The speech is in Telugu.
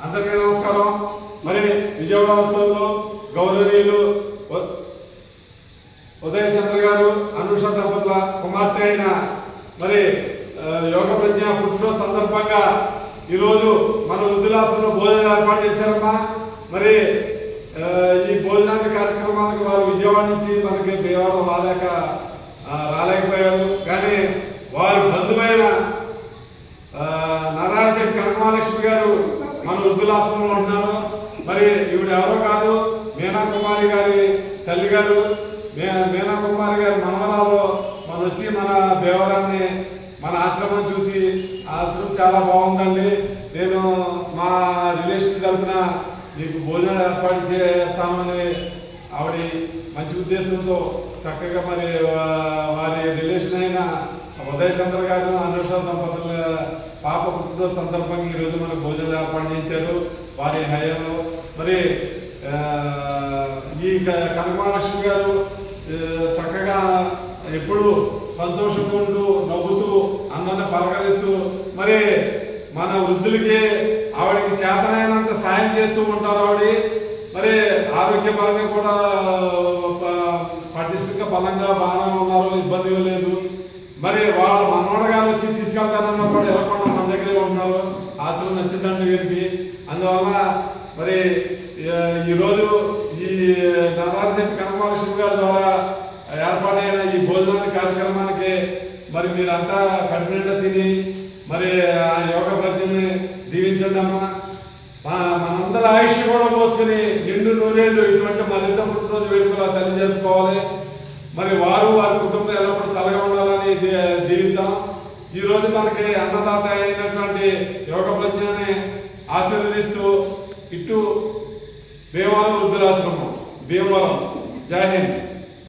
అందరికీ నమస్కారం। మరి విజయవాడ ఉత్సవంలో గౌరవనీయులు ఉదయ చంద్ర గారు అనుష దంపతుల కుమార్తె అయిన మరి యోగ ప్రజ్ఞ పుట్టినరోజు సందర్భంగా ఈరోజు మన వృద్ధులాశ్రమంలో భోజనం ఏర్పాటు చేశారమ్మా। మరి ఈ భోజనాన్ని కార్యక్రమానికి వారు విజయవాడ నుంచి మనకి దేవాలయం రాలేకపోయారు, కానీ వారి బంధువైన నారాయణ కనకమహాలక్ష్మి గారు మన వృద్ధులాశ్రమంలో ఉన్నారు। మరి ఈవిడ ఎవరో కాదు, మీనా కుమారి గారి తల్లి గారు। మీనా కుమారి గారి మనవరాలు మన వచ్చి మన దేవాలయాన్ని మన ఆశ్రమం చూసి ఆశ్రమం చాలా బాగుందండి, నేను మా రిలేషన్ తరఫున మీకు భోజనం ఏర్పాటు చేస్తామని ఆవిడ మంచి ఉద్దేశంతో చక్కగా మరి వారి రిలేషన్ అయిన ఉదయ చంద్ర గారు అనుష దంపతుల పాప పుట్టినరోజు సందర్భంగా ఈరోజు మనకు భోజనం ఏర్పాటు చేయించారు వారి హయాంలో। మరి ఈ కనకమహాలక్ష్మి గారు చక్కగా ఎప్పుడు సంతోషంగా ఉంటూ నవ్వుతూ అందరిని పలకరిస్తూ మరి మన వృద్ధులకి ఆవిడకి చేతనైనంత సాయం చేస్తూ ఉంటారు ఆవిడ। మరి ఆరోగ్యపరంగా కూడా పటిష్టంగా బలంగా బాగానే ఉన్నారు, ఇబ్బంది లేదు। మరి వాళ్ళ మనవడు గారు వచ్చి తీసుకెళ్తానన్నా కూడా వెళ్ళకుండా మన దగ్గరే ఉంటున్నారు, ఆశ్రమం నచ్చిందండి వీరికి। అందువల్ల మరి ఈరోజు ఈ నారాయణ కనకమహాలక్ష్మి గారి ద్వారా ఏర్పాటైన ఈ భోజనాన్ని కార్యక్రమానికి మరి మీరంతా కడుపునిండా తిని మరి ఆ యోగ ప్రజ్ఞని దీవించండి అమ్మా। మనందరి ఆయుష్ కూడా పోసుకుని నిండు నూరేళ్ళు ఇటువంటి మరింత పుట్టినరోజు వేడుకలు తల్లి జరుపుకోవాలి। మరి వారు వారి కుటుంబం ఎల్లప్పుడూ చల్లగా ఉండాలని దీవిద్దాం। ఈరోజు మనకి అన్నదాత అయినటువంటి యోగ ప్రజ్ఞని ఆశీర్వదిస్తూ ఇటు భీమవరం వృద్ధులాశ్రమం, భీమవరం। జై హింద్।